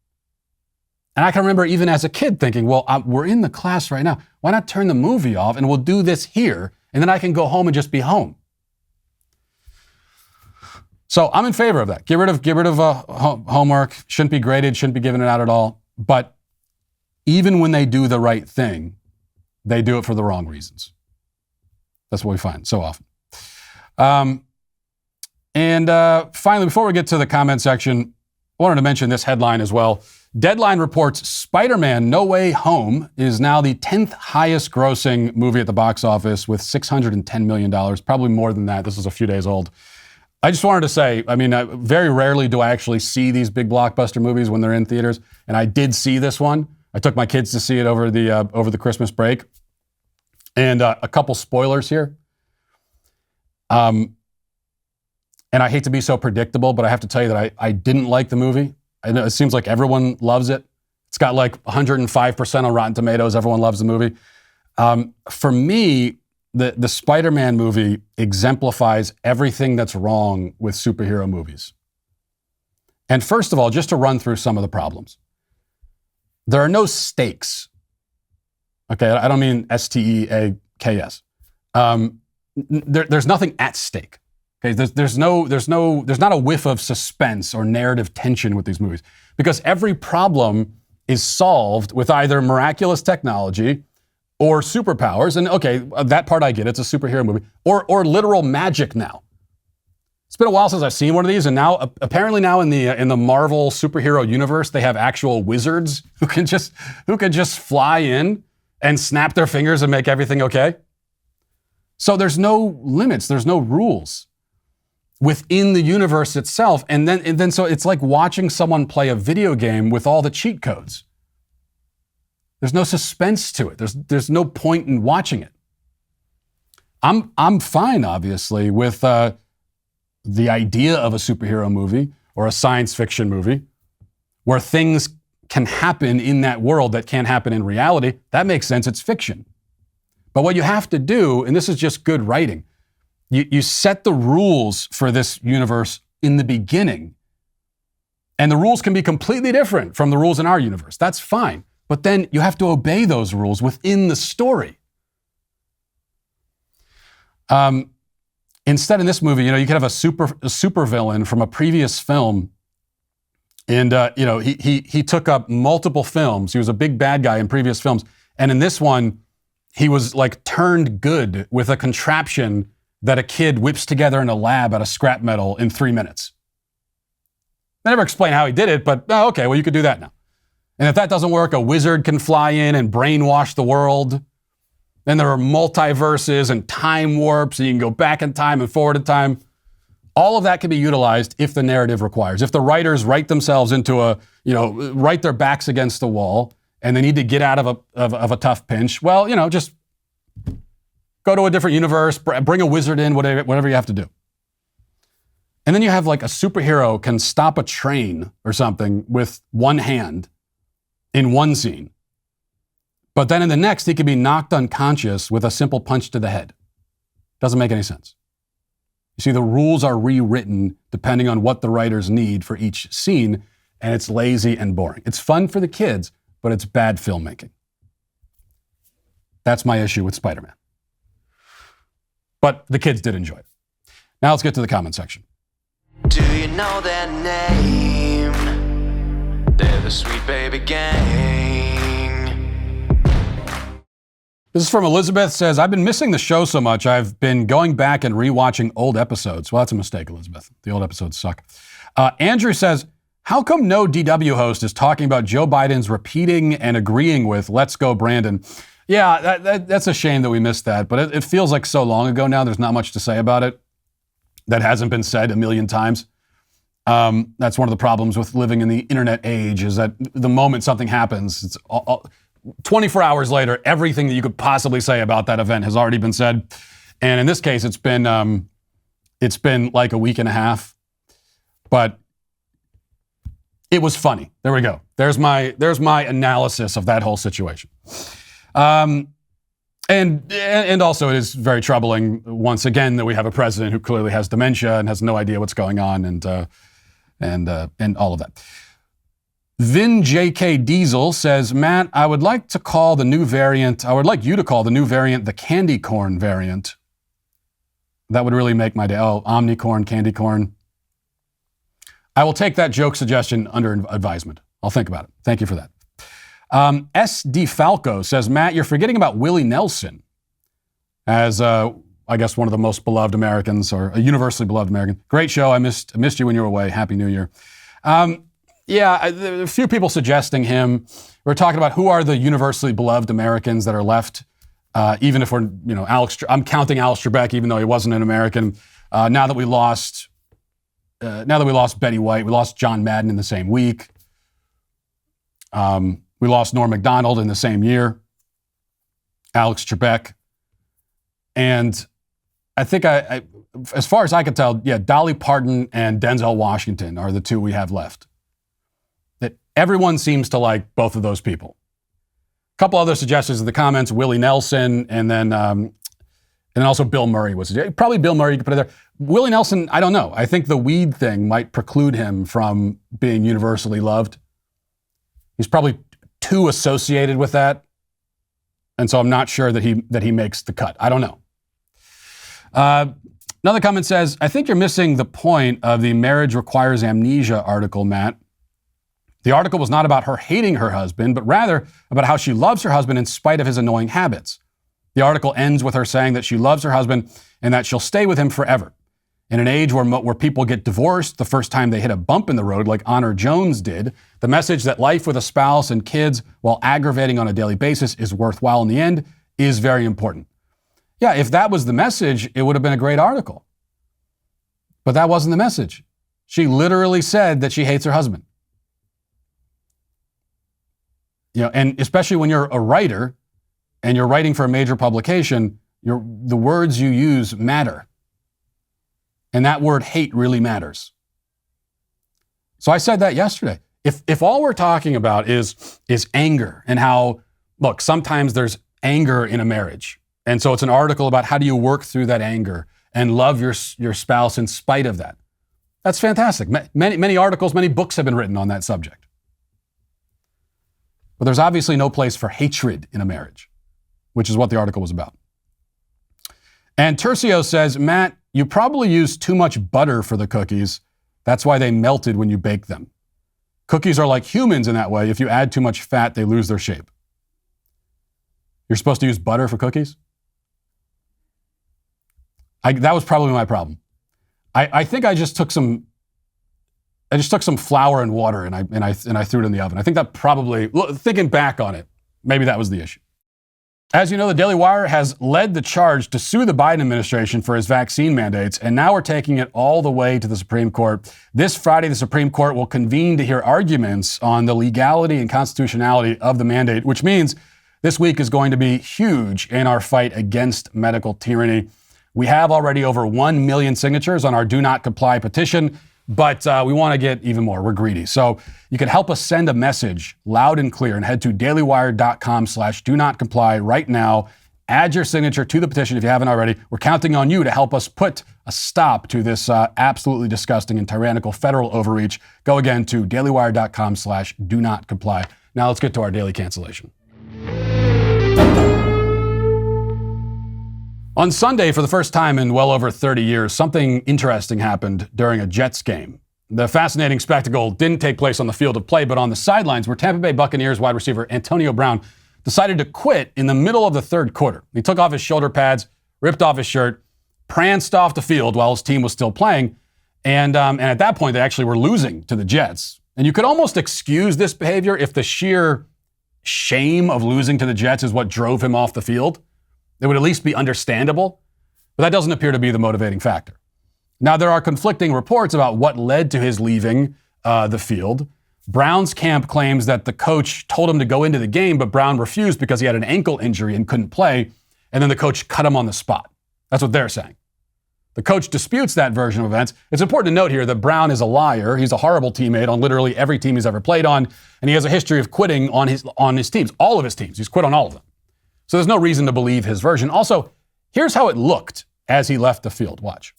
And I can remember even as a kid thinking, well, we're in the class right now. Why not turn the movie off and we'll do this here and then I can go home and just be home. So I'm in favor of that. Get rid of homework. Shouldn't be graded. Shouldn't be given it out at all. But even when they do the right thing, they do it for the wrong reasons. That's what we find so often. And finally, before we get to the comment section, I wanted to mention this headline as well. Deadline reports Spiderman No Way Home is now the 10th highest grossing movie at the box office with $610 million, probably more than that. This is a few days old. I just wanted to say, very rarely do I actually see these big blockbuster movies when they're in theaters, and I did see this one. I took my kids to see it over the Christmas break. And a couple spoilers here. And I hate to be so predictable, but I have to tell you that I didn't like the movie. I know it seems like everyone loves it. It's got like 105% on Rotten Tomatoes. Everyone loves the movie. For me, the Spider-Man movie exemplifies everything that's wrong with superhero movies. And first of all, just to run through some of the problems. There are no stakes Okay, I don't mean STEAKS. There's nothing at stake. Okay, there's not a whiff of suspense or narrative tension with these movies because every problem is solved with either miraculous technology or superpowers. And okay, that part I get. It's a superhero movie or literal magic now. It's been a while since I've seen one of these, and now apparently now in the Marvel superhero universe, they have actual wizards who can just fly in and snap their fingers and make everything okay. So there's no limits, there's no rules within the universe itself, and then so it's like watching someone play a video game with all the cheat codes. There's no suspense to it. There's no point in watching it. I'm fine, obviously, with the idea of a superhero movie or a science fiction movie where things can happen in that world that can't happen in reality. That makes sense. It's fiction. But what you have to do, and this is just good writing, you set the rules for this universe in the beginning. And the rules can be completely different from the rules in our universe. That's fine. But then you have to obey those rules within the story. Instead, in this movie, you could have a super villain from a previous film, and he took up multiple films. He was a big bad guy in previous films, and in this one, he was like turned good with a contraption that a kid whips together in a lab out of scrap metal in 3 minutes. They never explain how he did it, but okay, well you could do that now. And if that doesn't work, a wizard can fly in and brainwash the world. Then there are multiverses and time warps, and you can go back in time and forward in time. All of that can be utilized if the narrative requires. If the writers write themselves into write their backs against the wall, and they need to get out of a tough pinch, well, just go to a different universe, bring a wizard in, whatever you have to do. And then you have like a superhero can stop a train or something with one hand in one scene. But then in the next, he could be knocked unconscious with a simple punch to the head. Doesn't make any sense. You see, the rules are rewritten depending on what the writers need for each scene, and it's lazy and boring. It's fun for the kids, but it's bad filmmaking. That's my issue with Spider-Man. But the kids did enjoy it. Now let's get to the comment section. Do you know their name? They're the Sweet Baby Gang. This is from Elizabeth. Says, I've been missing the show so much, I've been going back and rewatching old episodes. Well, that's a mistake, Elizabeth. The old episodes suck. Andrew says, how come no DW host is talking about Joe Biden's repeating and agreeing with "Let's go, Brandon"? Yeah, that's a shame that we missed that, but it feels like so long ago now, there's not much to say about it that hasn't been said a million times. That's one of the problems with living in the internet age, is that the moment something happens, it's 24 hours later, everything that you could possibly say about that event has already been said. And in this case, it's been like a week and a half, but it was funny. There we go. There's my analysis of that whole situation. And also it is very troubling once again that we have a president who clearly has dementia and has no idea what's going on and all of that. Vin JK Diesel says, Matt, I would like you to call the new variant the candy corn variant. That would really make my day. Oh, omnicorn, candy corn. I will take that joke suggestion under advisement. I'll think about it. Thank you for that. S.D. Falco says, Matt, you're forgetting about Willie Nelson as, I guess, one of the most beloved Americans, or a universally beloved American. Great show. I missed you when you were away. Happy New Year. There are a few people suggesting him. We're talking about who are the universally beloved Americans that are left, even if we're, I'm counting Alex Trebek, even though he wasn't an American. Now that we lost Betty White, we lost John Madden in the same week. We lost Norm Macdonald in the same year. Alex Trebek. And I think as far as I can tell, Dolly Parton and Denzel Washington are the two we have left. That everyone seems to like both of those people. A couple other suggestions in the comments: Willie Nelson, and then also Bill Murray was probably Bill Murray. You could put it there. Willie Nelson, I don't know. I think the weed thing might preclude him from being universally loved. He's probably too associated with that. And so I'm not sure that he makes the cut. I don't know. Another comment says, I think you're missing the point of the Marriage Requires Amnesia article, Matt. The article was not about her hating her husband, but rather about how she loves her husband in spite of his annoying habits. The article ends with her saying that she loves her husband and that she'll stay with him forever. In an age where people get divorced the first time they hit a bump in the road like Honor Jones did, the message that life with a spouse and kids, while aggravating on a daily basis, is worthwhile in the end is very important. Yeah, if that was the message, it would have been a great article. But that wasn't the message. She literally said that she hates her husband. And especially when you're a writer and you're writing for a major publication, the words you use matter. And that word hate really matters. So I said that yesterday. If all we're talking about is anger and how, look, sometimes there's anger in a marriage. And so it's an article about how do you work through that anger and love your spouse in spite of that. That's fantastic. Many articles, many books have been written on that subject. But there's obviously no place for hatred in a marriage, which is what the article was about. And Tercio says, Matt, you probably used too much butter for the cookies. That's why they melted when you bake them. Cookies are like humans in that way. If you add too much fat, they lose their shape. You're supposed to use butter for cookies? That was probably my problem. I think I just took some flour and water and I threw it in the oven. I think that probably, thinking back on it, maybe that was the issue. As you know, the Daily Wire has led the charge to sue the Biden administration for his vaccine mandates, and now we're taking it all the way to the Supreme Court. This Friday, the Supreme Court will convene to hear arguments on the legality and constitutionality of the mandate, which means this week is going to be huge in our fight against medical tyranny. We have already over 1 million signatures on our Do Not Comply petition, but we want to get even more. We're greedy. So you can help us send a message loud and clear and head to dailywire.com/do-not-comply right now. Add your signature to the petition if you haven't already. We're counting on you to help us put a stop to this absolutely disgusting and tyrannical federal overreach. Go again to dailywire.com/do-not-comply. Now let's get to our daily cancellation. On Sunday, for the first time in well over 30 years, something interesting happened during a Jets game. The fascinating spectacle didn't take place on the field of play, but on the sidelines where Tampa Bay Buccaneers wide receiver Antonio Brown decided to quit in the middle of the third quarter. He took off his shoulder pads, ripped off his shirt, pranced off the field while his team was still playing, and at that point, they actually were losing to the Jets. And you could almost excuse this behavior if the sheer shame of losing to the Jets is what drove him off the field. It would at least be understandable, but that doesn't appear to be the motivating factor. Now, there are conflicting reports about what led to his leaving the field. Brown's camp claims that the coach told him to go into the game, but Brown refused because he had an ankle injury and couldn't play, and then the coach cut him on the spot. That's what they're saying. The coach disputes that version of events. It's important to note here that Brown is a liar. He's a horrible teammate on literally every team he's ever played on, and he has a history of quitting on his teams, all of his teams. He's quit on all of them. So there's no reason to believe his version. Also, here's how it looked as he left the field. Watch.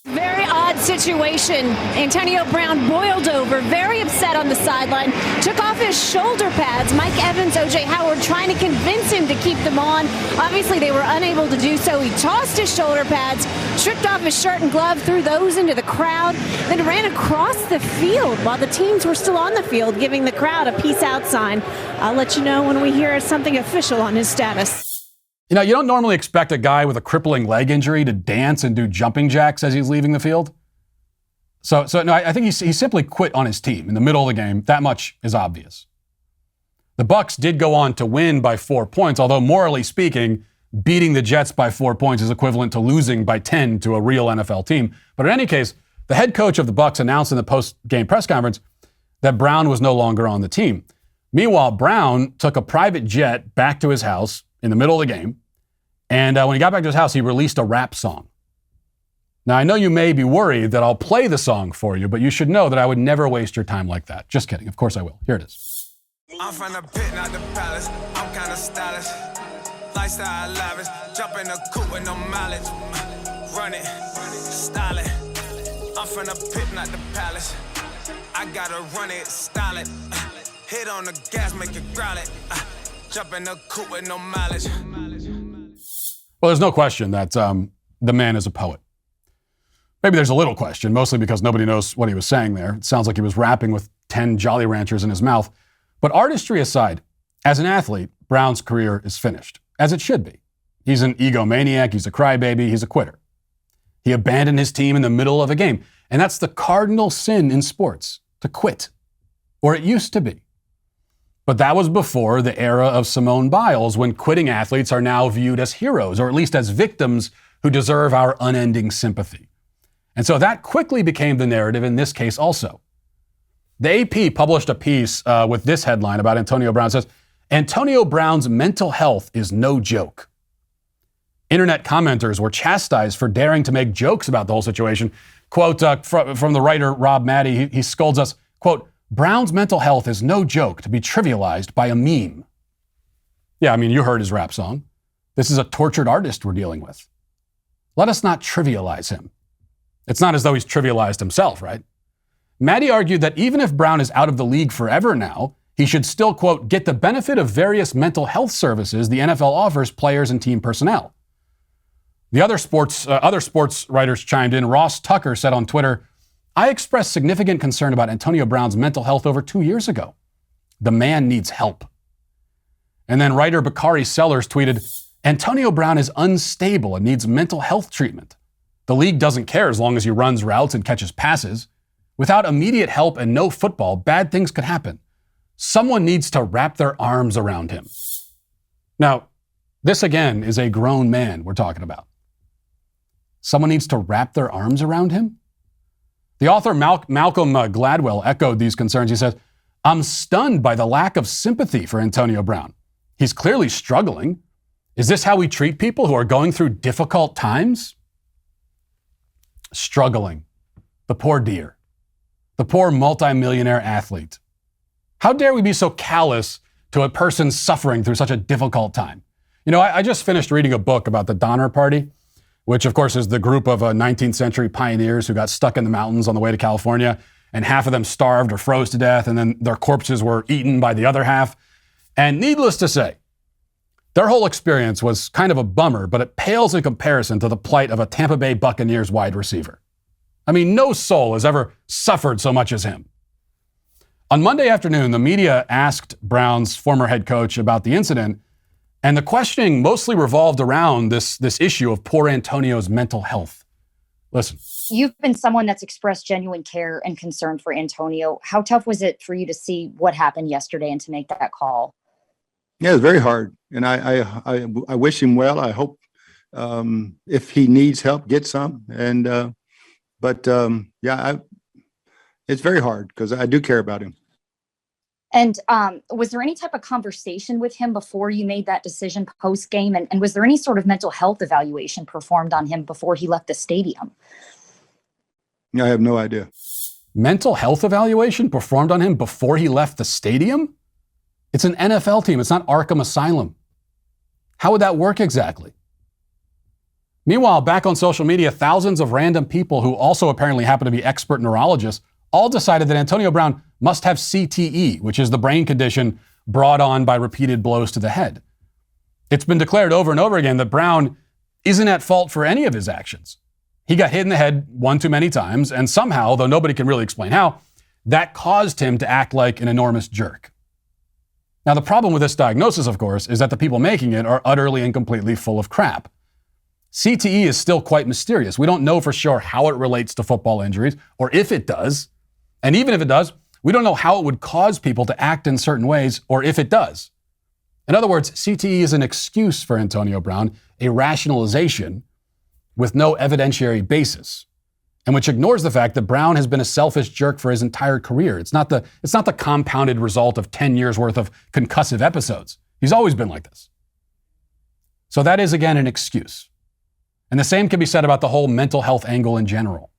Very odd situation. Antonio Brown boiled over, very upset on the sideline, took off his shoulder pads. Mike Evans, O.J. Howard trying to convince him to keep them on. Obviously, they were unable to do so. He tossed his shoulder pads, stripped off his shirt and glove, threw those into the crowd, then ran across the field while the teams were still on the field, giving the crowd a peace out sign. I'll let you know when we hear something official on his status. You know, you don't normally expect a guy with a crippling leg injury to dance and do jumping jacks as he's leaving the field. So no, I think he simply quit on his team in the middle of the game. That much is obvious. The Bucs did go on to win by 4 points, although morally speaking, beating the Jets by 4 points is equivalent to losing by 10 to a real NFL team. But in any case, the head coach of the Bucs announced in the post-game press conference that Brown was no longer on the team. Meanwhile, Brown took a private jet back to his house in the middle of the game. And when he got back to his house, he released a rap song. Now, I know you may be worried that I'll play the song for you, but you should know that I would never waste your time like that. Just kidding. Of course I will. Here it is. I'm from the pit, not the palace. I'm kind of stylish. Lifestyle lavish. Jump in the coupe with no mileage. Run it. Style it. I'm from the pit, not the palace. I gotta run it. Style it. Hit on the gas, make it growl it. Jump in the coupe with no mileage. Well, there's no question that the man is a poet. Maybe there's a little question, mostly because nobody knows what he was saying there. It sounds like he was rapping with 10 Jolly Ranchers in his mouth. But artistry aside, as an athlete, Brown's career is finished, as it should be. He's an egomaniac, he's a crybaby, he's a quitter. He abandoned his team in the middle of a game. And that's the cardinal sin in sports, to quit. Or it used to be. But that was before the era of Simone Biles, when quitting athletes are now viewed as heroes, or at least as victims who deserve our unending sympathy. And so that quickly became the narrative in this case also. The AP published a piece with this headline about Antonio Brown. It says, Antonio Brown's mental health is no joke. Internet commenters were chastised for daring to make jokes about the whole situation. Quote from the writer Rob Maddie, he scolds us, quote, Brown's mental health is no joke to be trivialized by a meme. Yeah, I mean, you heard his rap song. This is a tortured artist we're dealing with. Let us not trivialize him. It's not as though he's trivialized himself, right? Maddie argued that even if Brown is out of the league forever now, he should still, quote, get the benefit of various mental health services the NFL offers players and team personnel. The other sports writers chimed in. Ross Tucker said on Twitter, I expressed significant concern about Antonio Brown's mental health over 2 years ago. The man needs help. And then writer Bakari Sellers tweeted, Antonio Brown is unstable and needs mental health treatment. The league doesn't care as long as he runs routes and catches passes. Without immediate help and no football, bad things could happen. Someone needs to wrap their arms around him. Now, this again is a grown man we're talking about. Someone needs to wrap their arms around him? The author Malcolm Gladwell echoed these concerns. He said, I'm stunned by the lack of sympathy for Antonio Brown. He's clearly struggling. Is this how we treat people who are going through difficult times? Struggling. The poor dear. The poor multimillionaire athlete. How dare we be so callous to a person suffering through such a difficult time? You know, I just finished reading a book about the Donner Party, which of course is the group of 19th century pioneers who got stuck in the mountains on the way to California, and half of them starved or froze to death, and then their corpses were eaten by the other half. And needless to say, their whole experience was kind of a bummer, but it pales in comparison to the plight of a Tampa Bay Buccaneers wide receiver. I mean, no soul has ever suffered so much as him. On Monday afternoon, the media asked Brown's former head coach about the incident, and the questioning mostly revolved around this issue of poor Antonio's mental health. Listen. You've been someone that's expressed genuine care and concern for Antonio. How tough was it for you to see what happened yesterday and to make that call? Yeah, it's very hard. And I wish him well. I hope if he needs help, get some. And it's very hard because I do care about him. And was there any type of conversation with him before you made that decision post game? And was there any sort of mental health evaluation performed on him before he left the stadium? I have no idea. Mental health evaluation performed on him before he left the stadium? It's an NFL team. It's not Arkham Asylum. How would that work exactly? Meanwhile, back on social media, thousands of random people who also apparently happen to be expert neurologists all decided that Antonio Brown must have CTE, which is the brain condition brought on by repeated blows to the head. It's been declared over and over again that Brown isn't at fault for any of his actions. He got hit in the head one too many times, and somehow, though nobody can really explain how, that caused him to act like an enormous jerk. Now, the problem with this diagnosis, of course, is that the people making it are utterly and completely full of crap. CTE is still quite mysterious. We don't know for sure how it relates to football injuries, or if it does. And even if it does, we don't know how it would cause people to act in certain ways, or if it does. In other words, CTE is an excuse for Antonio Brown, a rationalization with no evidentiary basis, and which ignores the fact that Brown has been a selfish jerk for his entire career. It's not the compounded result of 10 years worth of concussive episodes. He's always been like this. So that is, again, an excuse. And the same can be said about the whole mental health angle in general.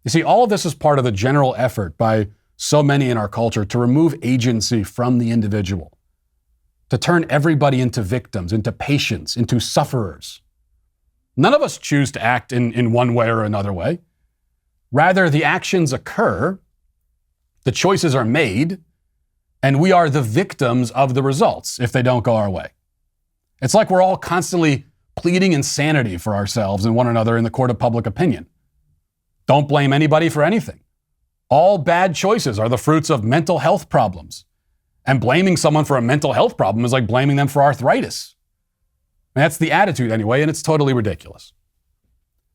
You see, all of this is part of the general effort by so many in our culture to remove agency from the individual, to turn everybody into victims, into patients, into sufferers. None of us choose to act in one way or another way. Rather, the actions occur, the choices are made, And we are the victims of the results if they don't go our way. It's like we're all constantly pleading insanity for ourselves and one another in the court of public opinion. Don't blame anybody for anything. All bad choices are the fruits of mental health problems. And blaming someone for a mental health problem is like blaming them for arthritis. And that's the attitude anyway, and it's totally ridiculous.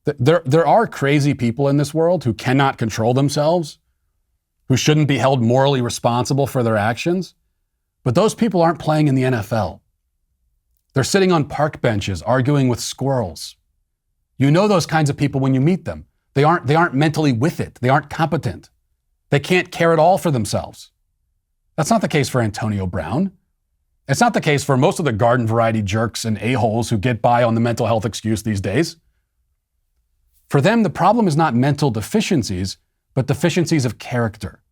There are crazy people in this world who cannot control themselves, who shouldn't be held morally responsible for their actions. But those people aren't playing in the NFL. They're sitting on park benches arguing with squirrels. You know those kinds of people when you meet them. They aren't mentally with it. They aren't competent. They can't care at all for themselves. That's not the case for Antonio Brown. It's not the case for most of the garden variety jerks and a-holes who get by on the mental health excuse these days. For them, the problem is not mental deficiencies, but deficiencies of character.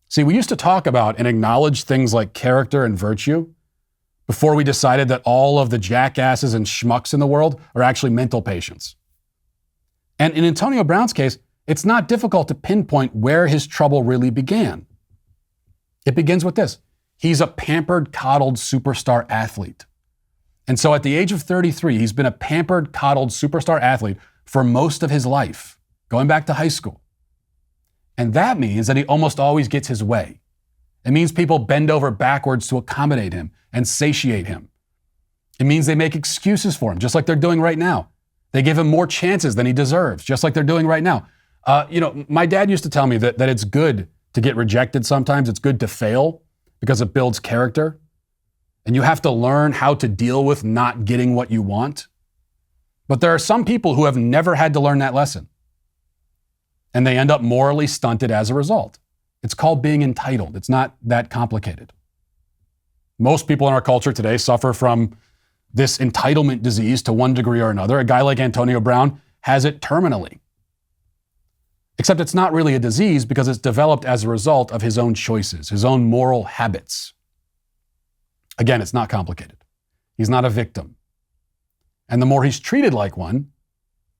See, we used to talk about and acknowledge things like character and virtue before we decided that all of the jackasses and schmucks in the world are actually mental patients. And in Antonio Brown's case, it's not difficult to pinpoint where his trouble really began. It begins with this. He's a pampered, coddled superstar athlete. And so at the age of 33, he's been a pampered, coddled superstar athlete for most of his life, going back to high school. And that means that he almost always gets his way. It means people bend over backwards to accommodate him and satiate him. It means they make excuses for him, just like they're doing right now. They give him more chances than he deserves, just like they're doing right now. My dad used to tell me that it's good to get rejected sometimes. It's good to fail because it builds character. And you have to learn how to deal with not getting what you want. But there are some people who have never had to learn that lesson. And they end up morally stunted as a result. It's called being entitled. It's not that complicated. Most people in our culture today suffer from this entitlement disease to one degree or another. A guy like Antonio Brown has it terminally. Except it's not really a disease because it's developed as a result of his own choices, his own moral habits. Again, it's not complicated. He's not a victim. And the more he's treated like one,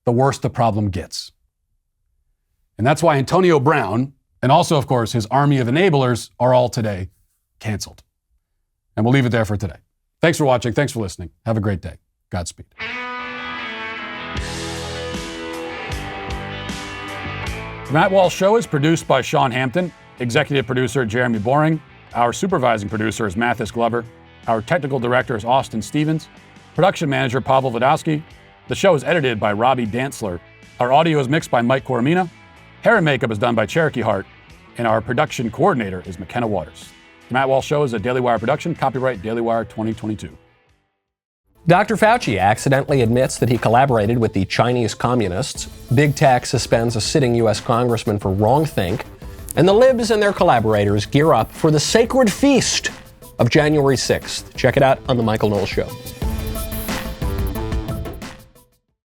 the worse the problem gets. And that's why Antonio Brown, and also, of course, his army of enablers, are all today canceled. And we'll leave it there for today. Thanks for watching. Thanks for listening. Have a great day. Godspeed. The Matt Walsh Show is produced by Sean Hampton, executive producer Jeremy Boring. Our supervising producer is Mathis Glover. Our technical director is Austin Stevens. Production manager Pavel Vodowski. The show is edited by Robbie Dantzler. Our audio is mixed by Mike Coromina. Hair and makeup is done by Cherokee Hart. And our production coordinator is McKenna Waters. The Matt Walsh Show is a Daily Wire production. Copyright Daily Wire 2022. Dr. Fauci accidentally admits that he collaborated with the Chinese communists. Big Tech suspends a sitting U.S. congressman for wrongthink. And the libs and their collaborators gear up for the sacred feast of January 6th. Check it out on The Michael Knowles Show.